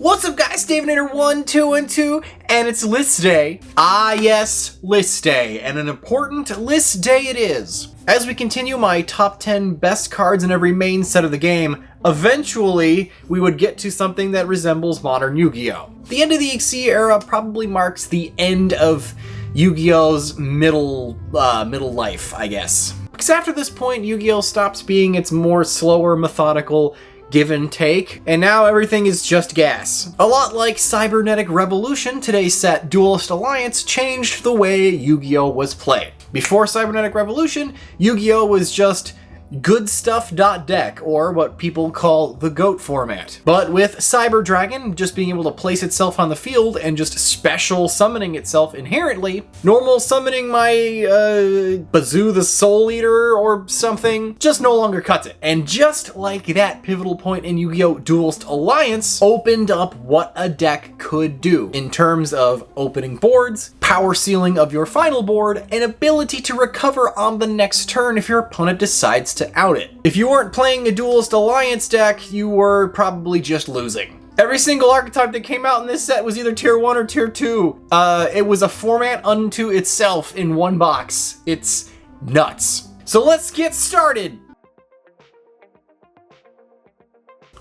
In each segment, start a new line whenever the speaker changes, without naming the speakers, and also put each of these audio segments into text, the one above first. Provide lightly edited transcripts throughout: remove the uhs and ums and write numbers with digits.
What's up guys, Davinator1212, and it's list day. Ah yes, list day, and an important list day it is. As we continue my top 10 best cards in every main set of the game, eventually we would get to something that resembles modern Yu-Gi-Oh! The end of the XC era probably marks the end of Yu-Gi-Oh's middle life, I guess. Because after this point, Yu-Gi-Oh! Stops being its more slower, methodical, give and take, and now everything is just gas. A lot like Cybernetic Revolution, today's set Duelist Alliance changed the way Yu-Gi-Oh! Was played. Before Cybernetic Revolution, Yu-Gi-Oh! Was just good stuff.deck, or what people call the GOAT format. But with Cyber Dragon just being able to place itself on the field and just special summoning itself inherently, normal summoning my Bazoo the Soul Eater or something just no longer cuts it. And just like that pivotal point in Yu-Gi-Oh! Duelist Alliance opened up what a deck could do in terms of opening boards, power sealing of your final board, and ability to recover on the next turn if your opponent decides to out it. If you weren't playing a Duelist Alliance deck, you were probably just losing. Every single archetype that came out in this set was either tier 1 or tier 2. It was a format unto itself in one box. It's nuts. So let's get started.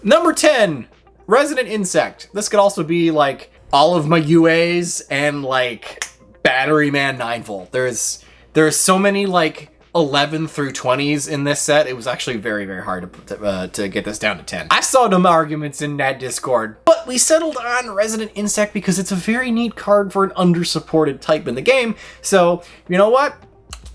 Number 10, Resident Insect. This could also be like all of my UAs and like Battery Man 9-volt. There's so many like 11 through 20s in this set. It was actually very, very hard to get this down to 10. I saw no arguments in that Discord, but we settled on Resident Insect because it's a very neat card for an under-supported type in the game. So, you know what?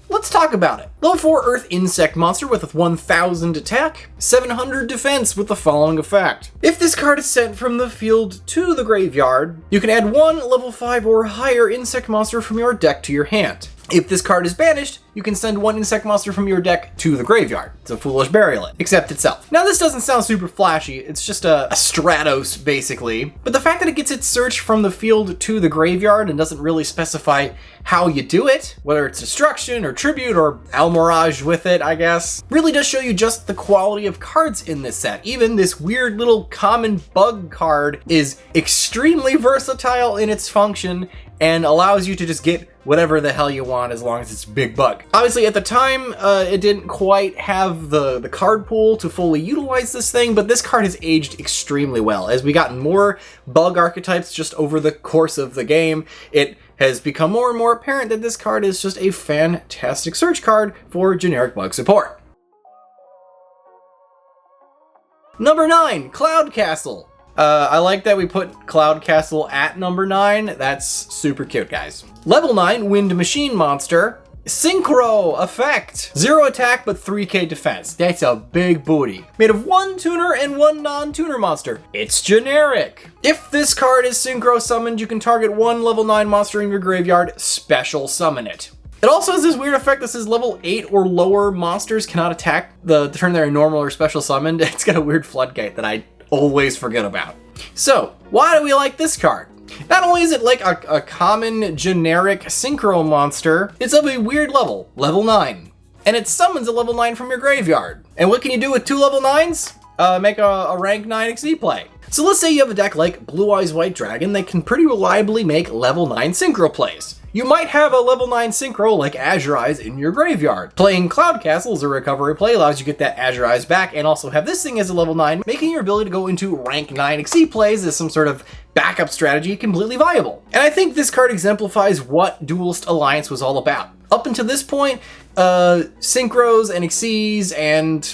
Let's talk about it. Level 4 Earth Insect monster with 1000 attack, 700 defense with the following effect. If this card is sent from the field to the graveyard, you can add one level 5 or higher insect monster from your deck to your hand. If this card is banished, you can send one insect monster from your deck to the graveyard. It's a foolish burial it, except itself. Now this doesn't sound super flashy, it's just a Stratos basically, but the fact that it gets its search from the field to the graveyard and doesn't really specify how you do it, whether it's destruction or tribute or Almirage with it, I guess, really does show you just the quality of cards in this set. Even this weird little common bug card is extremely versatile in its function and allows you to just get whatever the hell you want as long as it's big bug. Obviously at the time, it didn't quite have the card pool to fully utilize this thing, but this card has aged extremely well. As we gotten more bug archetypes just over the course of the game, it has become more and more apparent that this card is just a fantastic search card for generic bug support. Number 9, Cloud Castle. I like that we put Cloud Castle at number 9. That's super cute, guys. Level 9 Wind Machine monster. Synchro effect. 0 attack, but 3k defense. That's a big booty. Made of 1 tuner and 1 non-tuner monster. It's generic. If this card is synchro summoned, you can target 1 level 9 monster in your graveyard, special summon it. It also has this weird effect that says level 8 or lower monsters cannot attack the turn they're normal or special summoned. It's got a weird floodgate that I always forget about. So, why do we like this card? Not only is it like a common generic synchro monster, it's of a weird level, level 9. And it summons a level 9 from your graveyard. And what can you do with 2 level 9s? Make a rank 9 XC play. So let's say you have a deck like Blue Eyes White Dragon that can pretty reliably make level 9 synchro plays. You might have a level 9 synchro like Azure Eyes in your graveyard. Playing Cloud Castle as a recovery play allows you to get that Azure Eyes back and also have this thing as a level 9, making your ability to go into rank 9 XC plays as some sort of backup strategy completely viable. And I think this card exemplifies what Duelist Alliance was all about. Up until this point, synchros and XCs and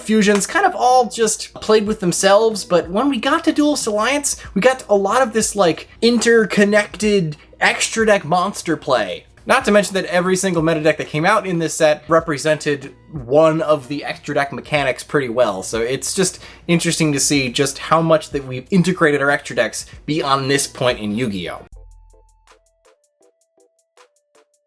fusions kind of all just played with themselves, but when we got to Duelist Alliance, we got a lot of this like interconnected extra deck monster play. Not to mention that every single meta deck that came out in this set represented one of the extra deck mechanics pretty well. So it's just interesting to see just how much that we've integrated our extra decks beyond this point in Yu-Gi-Oh!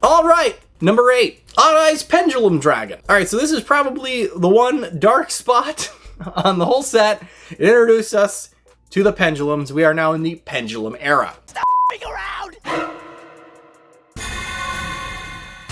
All right, number 8, Odd Eyes Pendulum Dragon. All right, so this is probably the one dark spot on the whole set. It introduced us to the pendulums. We are now in the pendulum era.
Stop around!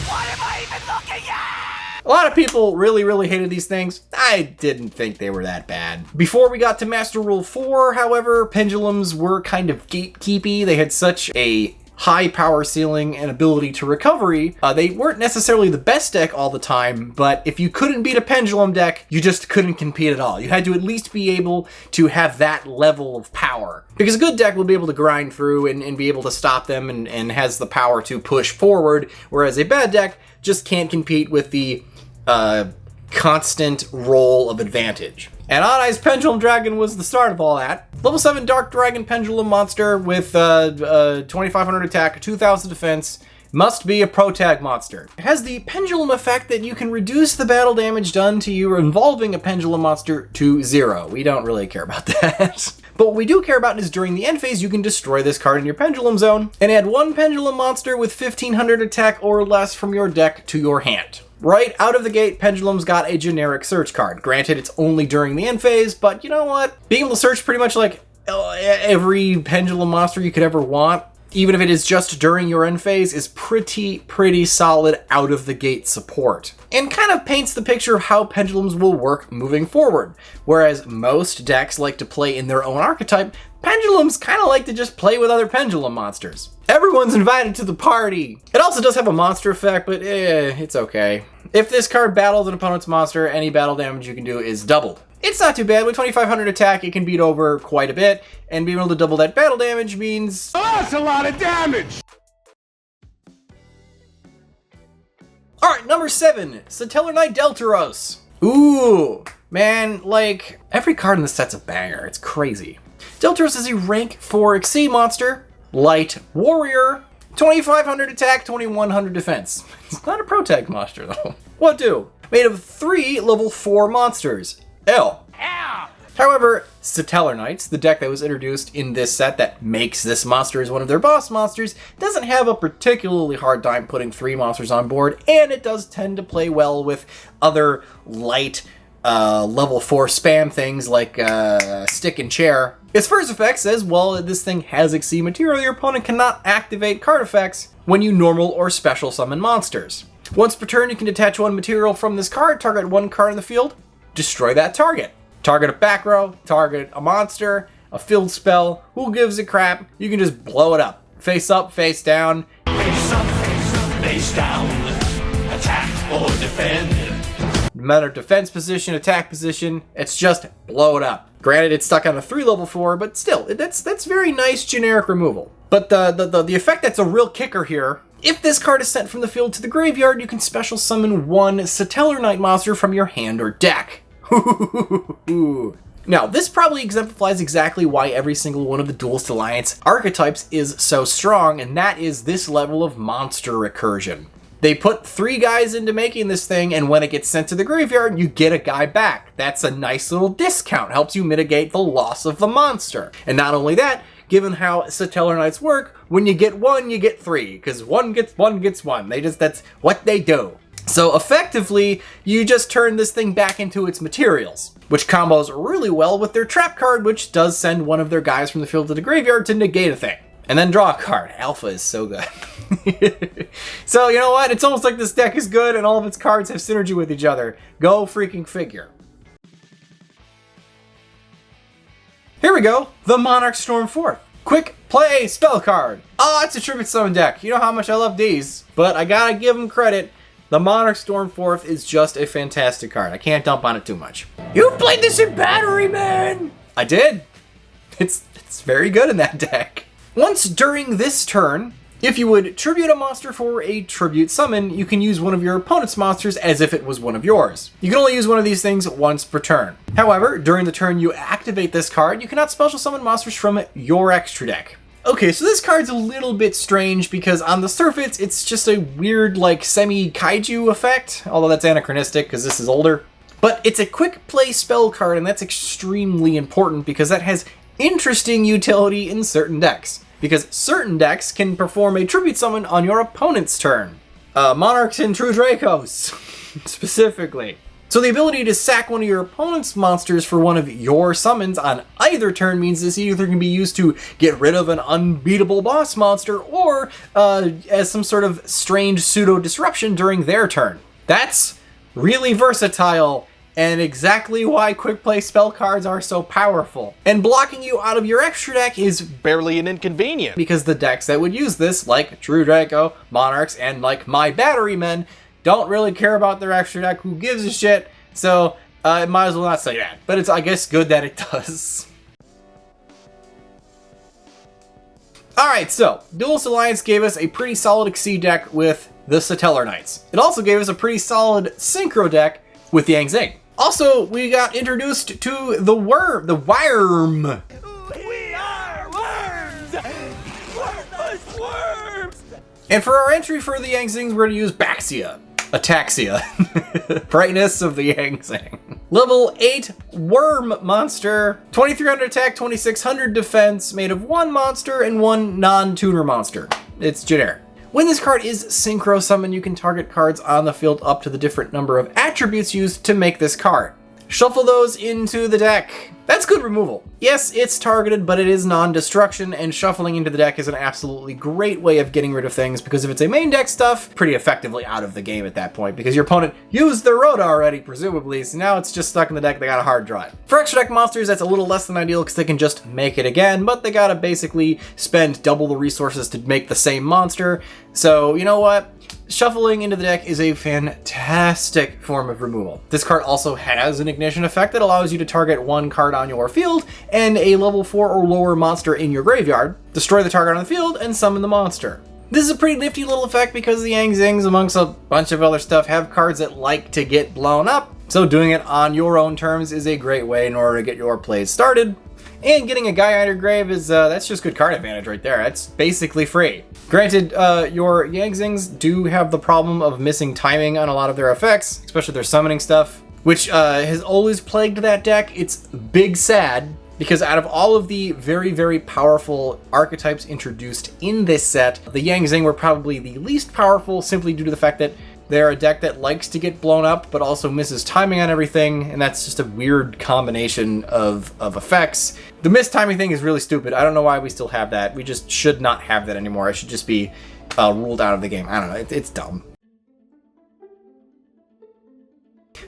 What am I even looking at?
A lot of people really hated these things. I didn't think they were that bad. Before we got to Master Rule 4, however, pendulums were kind of gatekeepy. They had such a high power ceiling and ability to recovery. They weren't necessarily the best deck all the time, but if you couldn't beat a pendulum deck, you just couldn't compete at all. You had to at least be able to have that level of power. Because a good deck will be able to grind through and be able to stop them and has the power to push forward, whereas a bad deck just can't compete with the constant roll of advantage. And Odd Eye's Pendulum Dragon was the start of all that. Level 7 Dark Dragon Pendulum monster with 2500 attack, 2000 defense, must be a protag monster. It has the pendulum effect that you can reduce the battle damage done to you involving a pendulum monster to 0. We don't really care about that. But what we do care about is during the end phase, you can destroy this card in your pendulum zone and add one pendulum monster with 1500 attack or less from your deck to your hand. Right out of the gate, Pendulum's got a generic search card. Granted, it's only during the end phase, but you know what? Being able to search pretty much like every pendulum monster you could ever want, even if it is just during your end phase, is pretty solid out of the gate support. And kind of paints the picture of how pendulums will work moving forward. Whereas most decks like to play in their own archetype, pendulums kind of like to just play with other pendulum monsters. Everyone's invited to the party. It also does have a monster effect, but it's okay. If this card battles an opponent's monster, any battle damage you can do is doubled. It's not too bad. With 2500 attack, it can beat over quite a bit, and being able to double that battle damage means...
Oh, that's a lot of damage!
Alright, number 7, Satellarknight Deltaros. Ooh, man, like, every card in this set's a banger. It's crazy. Deltaros is a rank 4 Xyz monster, light warrior, 2500 attack, 2100 defense. It's not a protag monster, though. What do? Made of 3 level 4 monsters. Ew. However, Satellarknights, the deck that was introduced in this set that makes this monster as one of their boss monsters, doesn't have a particularly hard time putting 3 monsters on board, and it does tend to play well with other light level 4 spam things like stick and chair. Its first effect says, well, this thing has Xyz material, your opponent cannot activate card effects when you normal or special summon monsters. Once per turn, you can detach 1 material from this card, target 1 card in the field, destroy that target. Target a back row, target a monster, a field spell, who gives a crap? You can just blow it up. Face up, face down.
Face up, face down. Attack or defend.
No matter defense position, attack position, it's just blow it up. Granted, it's stuck on a 3 level 4, but still, that's very nice generic removal. But the effect that's a real kicker here, if this card is sent from the field to the graveyard, you can special summon 1 Satellarknight monster from your hand or deck. Now, this probably exemplifies exactly why every single one of the Duelist Alliance archetypes is so strong, and that is this level of monster recursion. They put 3 guys into making this thing, and when it gets sent to the graveyard, you get a guy back. That's a nice little discount, helps you mitigate the loss of the monster. And not only that, given how Satellarknights work, when you get 1, you get 3, because 1 gets 1 gets 1. That's what they do. So effectively, you just turn this thing back into its materials, which combos really well with their trap card, which does send one of their guys from the field to the graveyard to negate a thing. And then draw a card. Alpha is so good. So you know what? It's almost like this deck is good and all of its cards have synergy with each other. Go freaking figure. Here we go. The Monarch Stormforth. Quick play spell card. Oh, it's a tribute summon deck. You know how much I love these, but I gotta give them credit. The Monarch Stormforth is just a fantastic card. I can't dump on it too much. You played this in Battery, man! I did. It's very good in that deck. Once during this turn, if you would tribute a monster for a tribute summon, you can use one of your opponent's monsters as if it was one of yours. You can only use one of these things once per turn. However, during the turn you activate this card, you cannot special summon monsters from your extra deck. Okay, so this card's a little bit strange because on the surface, it's just a weird, like, semi-kaiju effect, although that's anachronistic because this is older. But it's a quick play spell card, and that's extremely important because that has interesting utility in certain decks. Because certain decks can perform a tribute summon on your opponent's turn. Monarchs and True Dracos, specifically. So the ability to sack one of your opponent's monsters for one of your summons on either turn means this either can be used to get rid of an unbeatable boss monster or as some sort of strange pseudo-disruption during their turn. That's really versatile, and exactly why quick play spell cards are so powerful. And blocking you out of your extra deck is
Barely an inconvenience.
because the decks that would use this, like True Draco, Monarchs, and like my Batterymen, don't really care about their extra deck. Who gives a shit? So it might as well not say that. But it's, I guess, good that it does. Alright, so Duelist Alliance gave us a pretty solid Exceed deck with the Satellarknights. It also gave us a pretty solid Synchro deck with the Zing. Also, we got introduced to the Worm.
We are worms! Worthless worms!
And for our entry for the Zings, we're going to use Baxia. Ataxia. Brightness of the Zing. Level 8 Worm Monster. 2300 attack, 2600 defense, made of 1 monster and 1 non-tuner monster. It's generic. When this card is Synchro Summon, you can target cards on the field up to the different number of attributes used to make this card. Shuffle those into the deck. That's good removal. Yes, it's targeted, but it is non-destruction, and shuffling into the deck is an absolutely great way of getting rid of things, because if it's a main deck stuff, pretty effectively out of the game at that point, because your opponent used their Rhoda already, presumably, so now it's just stuck in the deck, they got a hard drive. For extra deck monsters, that's a little less than ideal, because they can just make it again, but they gotta basically spend double the resources to make the same monster, so you know what? Shuffling into the deck is a fantastic form of removal. This card also has an ignition effect that allows you to target 1 card on your field and a level 4 or lower monster in your graveyard, destroy the target on the field, and summon the monster. This is a pretty nifty little effect because the Zings, amongst a bunch of other stuff, have cards that like to get blown up, so doing it on your own terms is a great way in order to get your plays started. And getting a guy on your grave is, that's just good card advantage right there. That's basically free. Granted, your Zings do have the problem of missing timing on a lot of their effects, especially their summoning stuff, which has always plagued that deck. It's big sad, because out of all of the very, very powerful archetypes introduced in this set, the Zing were probably the least powerful, simply due to the fact that they're a deck that likes to get blown up, but also misses timing on everything, and that's just a weird combination of effects. The mistiming thing is really stupid. I don't know why we still have that. We just should not have that anymore. It should just be ruled out of the game. I don't know. It's dumb.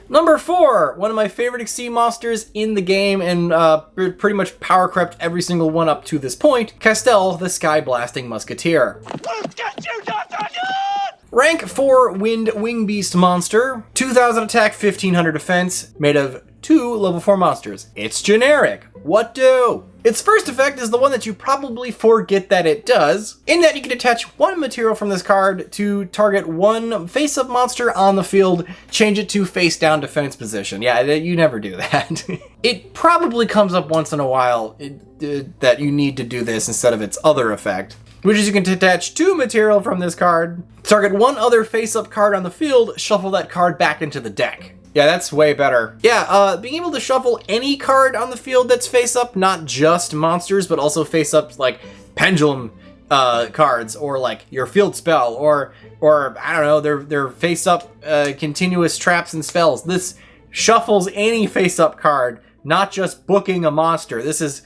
Number 4, one of my favorite Exceed monsters in the game, and pretty much power crept every single one up to this point, Castel, the Skyblasting Musketeer.
Let's get you, Dante!
Rank 4 Wind Wing Beast monster, 2000 attack, 1500 defense, made of 2 level 4 monsters. It's generic. What do? Its first effect is the one that you probably forget that it does, in that you can attach 1 material from this card to target 1 face-up monster on the field, change it to face-down defense position. Yeah, you never do that. It probably comes up once in a while that you need to do this instead of its other effect, which is you can attach 2 material from this card, target 1 other face-up card on the field, shuffle that card back into the deck. Yeah, that's way better. Yeah, being able to shuffle any card on the field that's face-up, not just monsters, but also face-up, like, pendulum cards, or, like, your field spell, or I don't know, their face-up continuous traps and spells. This shuffles any face-up card, not just booking a monster. This is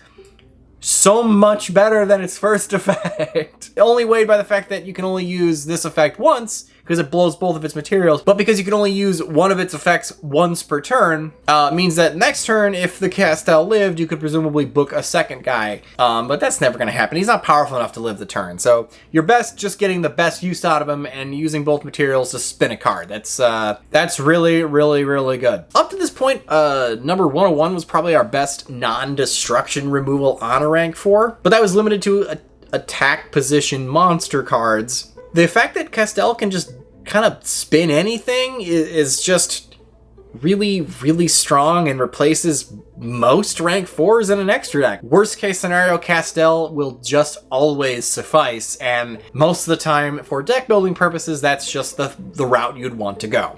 so much better than its first effect. Only weighed by the fact that you can only use this effect once, because it blows both of its materials, but because you can only use one of its effects once per turn, means that next turn, if the Castel lived, you could presumably book a second guy, but that's never going to happen. He's not powerful enough to live the turn, so you're best just getting the best use out of him and using both materials to spin a card. That's really, really, really good. Up to this point, number 101 was probably our best non-destruction removal on a rank 4, but that was limited to attack position monster cards. The fact that Castel can just kind of spin anything is just really, really strong and replaces most rank 4s in an extra deck. Worst case scenario, Castel will just always suffice, and most of the time, for deck building purposes, that's just the route you'd want to go.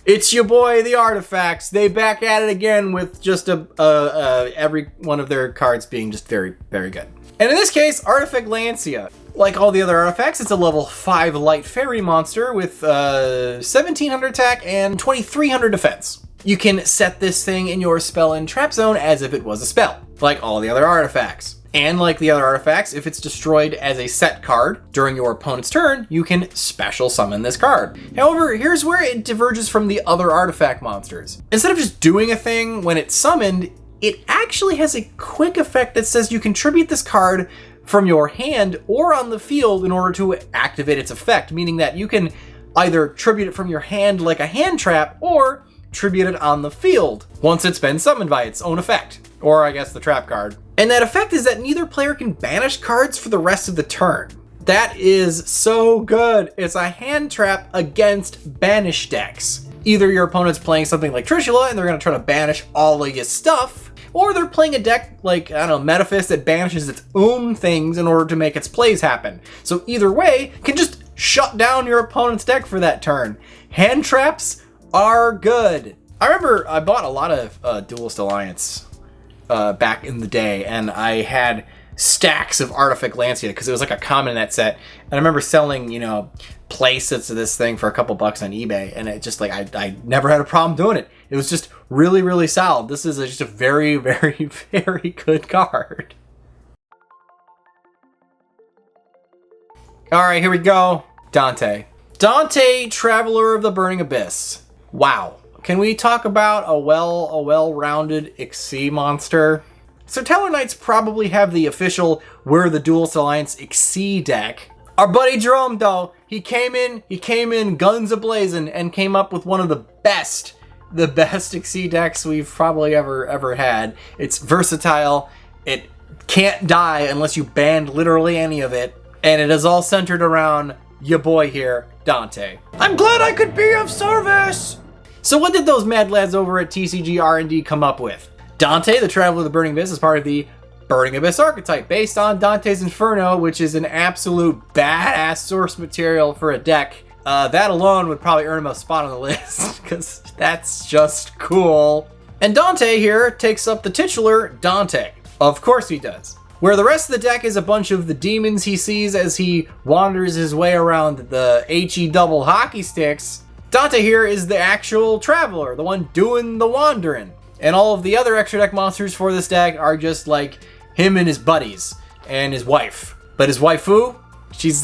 It's your boy, the Artifacts. They back at it again with just every one of their cards being just very, very good. And in this case, Artifact Lancia. Like all the other artifacts, it's a level 5 light fairy monster with 1700 attack and 2300 defense. You can set this thing in your spell and trap zone as if it was a spell, like all the other artifacts. And like the other artifacts, if it's destroyed as a set card during your opponent's turn, you can special summon this card. However, here's where it diverges from the other artifact monsters. Instead of just doing a thing when it's summoned, it actually has a quick effect that says you can tribute this card from your hand or on the field in order to activate its effect, meaning that you can either tribute it from your hand like a hand trap or tribute it on the field once it's been summoned by its own effect, or I guess the trap card. And that effect is that neither player can banish cards for the rest of the turn. That is so good. It's a hand trap against banish decks. Either your opponent's playing something like Trishula and they're going to try to banish all of your stuff, or they're playing a deck like, I don't know, Metaphys that banishes its own things in order to make its plays happen. So either way, can just shut down your opponent's deck for that turn. Hand traps are good. I remember I bought a lot of Duelist Alliance back in the day, and I had stacks of Artifact Lancia because it was like a common in that set. And I remember selling, you know, play sets of this thing for a couple bucks on eBay, and it just like I never had a problem doing it. It was just really, really solid. This is just a very, very, very good card. All right, here we go. Dante. Dante, Traveler of the Burning Abyss. Wow. Can we talk about a well-rounded Xyz monster? Satellarknights probably have the official We're the Duelist Alliance Xyz deck. Our buddy Jerome, though, he came in guns a-blazing and came up with one of the best Xyz decks we've probably ever had. It's versatile. It can't die unless you ban literally any of it. And it is all centered around your boy here, Dante. I'm glad I could be of service! So what did those mad lads over at TCG R&D come up with? Dante, the Traveler of the Burning Abyss, is part of the Burning Abyss archetype, based on Dante's Inferno, which is an absolute badass source material for a deck. That alone would probably earn him a spot on the list, because that's just cool. And Dante here takes up the titular Dante. Of course he does. Where the rest of the deck is a bunch of the demons he sees as he wanders his way around the HE double hockey sticks, Dante here is the actual Traveler, the one doing the wandering. And all of the other extra deck monsters for this deck are just like him and his buddies and his wife. But his waifu, she's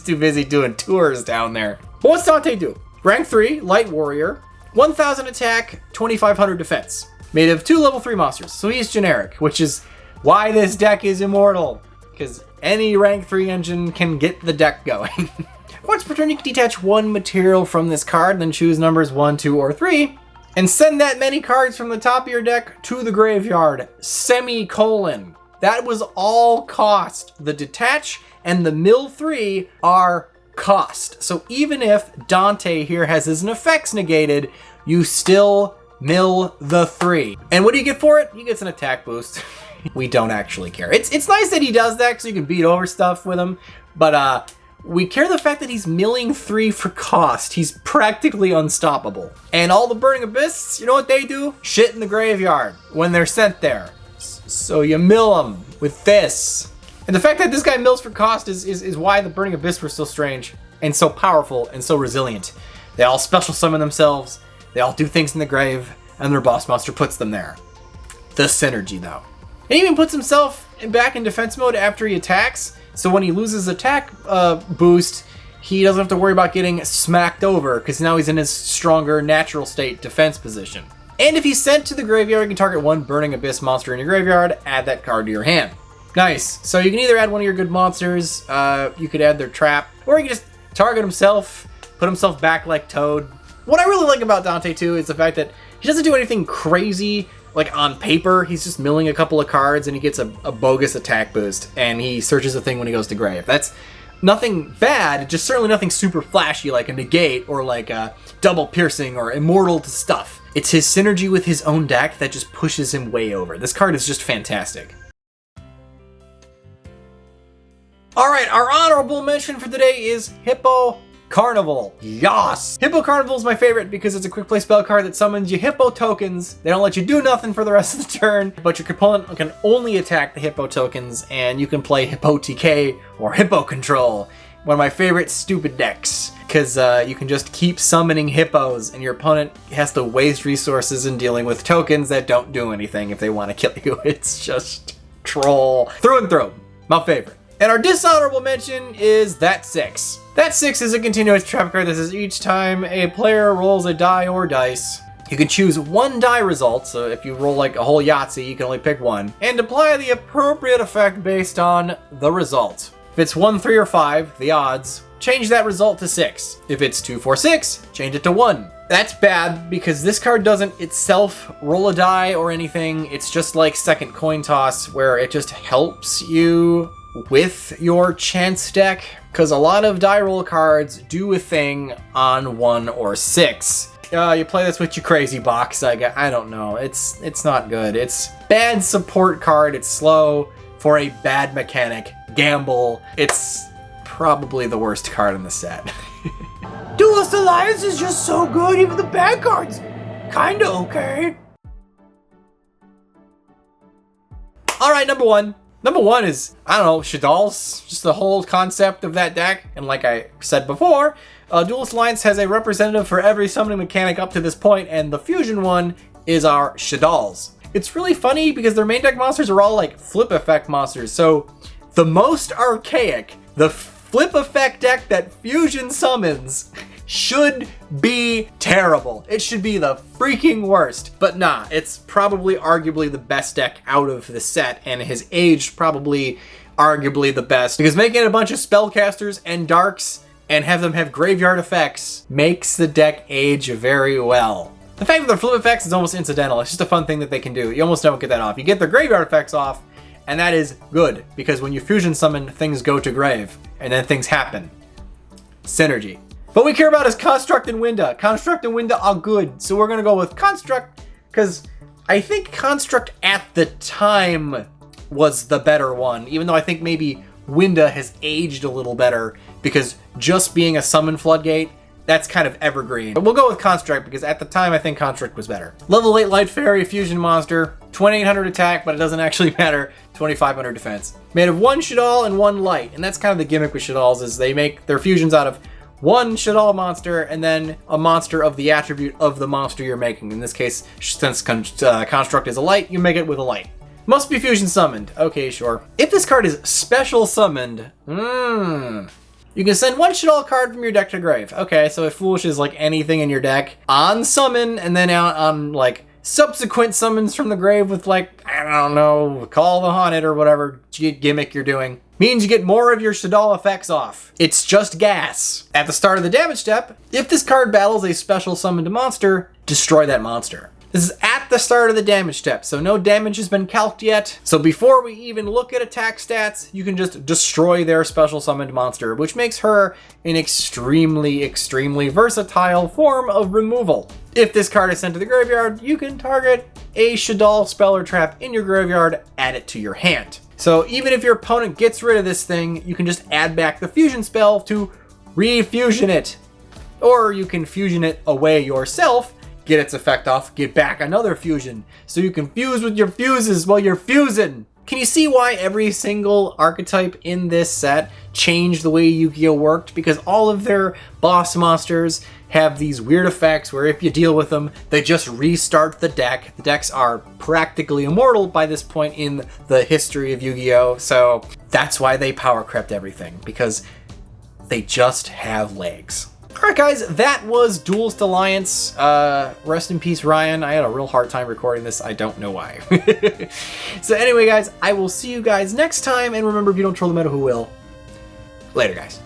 too busy doing tours down there. But what's Dante do? Rank 3, Light Warrior, 1000 attack, 2500 defense. Made of 2 level 3 monsters, so he's generic, which is why this deck is immortal. Because any rank 3 engine can get the deck going. Once per turn, you can detach 1 material from this card, then choose numbers 1, 2, or 3, and send that many cards from the top of your deck to the graveyard, semicolon. That was all cost. The detach and the mill 3 are cost. So even if Dante here has his effects negated, you still mill the 3. And what do you get for it? He gets an attack boost. We don't actually care. It's nice that he does that so you can beat over stuff with him, but we care the fact that he's milling 3 for cost. He's practically unstoppable. And all the Burning Abyss, you know what they do? Shit in the graveyard when they're sent there. So you mill them with this. And the fact that this guy mills for cost is why the Burning Abyss were so strange and so powerful and so resilient. They all special summon themselves, they all do things in the grave, and their boss monster puts them there. The synergy, though. He even puts himself back in defense mode after he attacks, so when he loses attack boost, he doesn't have to worry about getting smacked over, because now he's in his stronger natural state defense position. And if he's sent to the graveyard, you can target 1 Burning Abyss monster in your graveyard, add that card to your hand. Nice. So you can either add one of your good monsters, you could add their trap, or you can just target himself, put himself back like Toad. What I really like about Dante too is the fact that he doesn't do anything crazy. Like on paper, he's just milling a couple of cards and he gets a bogus attack boost, and he searches a thing when he goes to grave. That's nothing bad, just certainly nothing super flashy like a negate or like a double piercing or immortal to stuff. It's his synergy with his own deck that just pushes him way over. This card is just fantastic. All right, our honorable mention for today is Hippo Carnival. Yas! Hippo Carnival is my favorite because it's a quick play spell card that summons you Hippo tokens. They don't let you do nothing for the rest of the turn, but your opponent can only attack the Hippo tokens, and you can play Hippo TK or Hippo Control. One of my favorite stupid decks, because you can just keep summoning hippos, and your opponent has to waste resources in dealing with tokens that don't do anything if they want to kill you. It's just Troll. Through and through. My favorite. And our dishonorable mention is That 6. That 6 is a continuous trap card that says each time a player rolls a die or dice, you can choose one die result, so if you roll like a whole Yahtzee, you can only pick one, and apply the appropriate effect based on the result. If it's 1, 3, or 5, the odds, change that result to 6. If it's 2, 4, 6, change it to 1. That's bad because this card doesn't itself roll a die or anything. It's just like second coin toss where it just helps you with your chance deck, because a lot of die roll cards do a thing on 1 or 6. You play this with your crazy box. I don't know. It's not good. It's bad support card. It's slow for a bad mechanic. Gamble. It's probably the worst card in the set.
Duelist Alliance is just so good, even the bad cards kinda okay.
Alright, number one. Number one is, I don't know, Shaddolls, just the whole concept of that deck. And like I said before, Duelist Alliance has a representative for every summoning mechanic up to this point, and the fusion one is our Shaddolls. It's really funny because their main deck monsters are all like flip effect monsters. So the most archaic, the flip effect deck that fusion summons should be terrible. It should be the freaking worst. But nah, it's probably arguably the best deck out of the set, and has aged probably arguably the best, because making a bunch of spellcasters and darks and have them have graveyard effects makes the deck age very well. The fact that they're flip effects is almost incidental. It's just a fun thing that they can do. You almost don't get that off. You get their graveyard effects off, and that is good, because when you fusion summon, things go to grave, and then things happen. Synergy. What we care about is Construct and Winda. Construct and Winda are good, so we're gonna go with Construct, because I think Construct at the time was the better one, even though I think maybe Winda has aged a little better, because just being a summon floodgate, that's kind of evergreen. But we'll go with Construct, because at the time I think Construct was better. Level 8 Light Fairy fusion monster, 2800 attack, but it doesn't actually matter, 2500 defense. Made of 1 Shaddoll and 1 light, and that's kind of the gimmick with Shaddolls, is they make their fusions out of 1 Shaddoll monster and then a monster of the attribute of the monster you're making. In this case, since Construct is a light, you make it with a light. Must be fusion summoned. Okay, sure. If this card is special summoned, you can send 1 Shaddoll card from your deck to grave. Okay, so if Foolish is like anything in your deck, on summon, and then out on like subsequent summons from the grave with like, I don't know, Call the Haunted or whatever gimmick you're doing, means you get more of your Shaddoll effects off. It's just gas. At the start of the damage step, if this card battles a special summoned monster, destroy that monster. This is at the start of the damage step, so no damage has been calced yet. So before we even look at attack stats, you can just destroy their special summoned monster, which makes her an extremely, extremely versatile form of removal. If this card is sent to the graveyard, you can target a Shaddoll spell or trap in your graveyard, add it to your hand. So even if your opponent gets rid of this thing, you can just add back the fusion spell to refusion it. Or you can fusion it away yourself, get its effect off, get back another fusion, so you can fuse with your fuses while you're fusing. Can you see why every single archetype in this set changed the way Yu-Gi-Oh! Worked? Because all of their boss monsters have these weird effects where if you deal with them, they just restart the deck. The decks are practically immortal by this point in the history of Yu-Gi-Oh! So that's why they power crept everything, because they just have legs. Alright guys, that was Duelist Alliance. Rest in peace, Ryan. I had a real hard time recording this. I don't know why. So anyway guys, I will see you guys next time, and remember, if you don't troll the meta, who will? Later guys.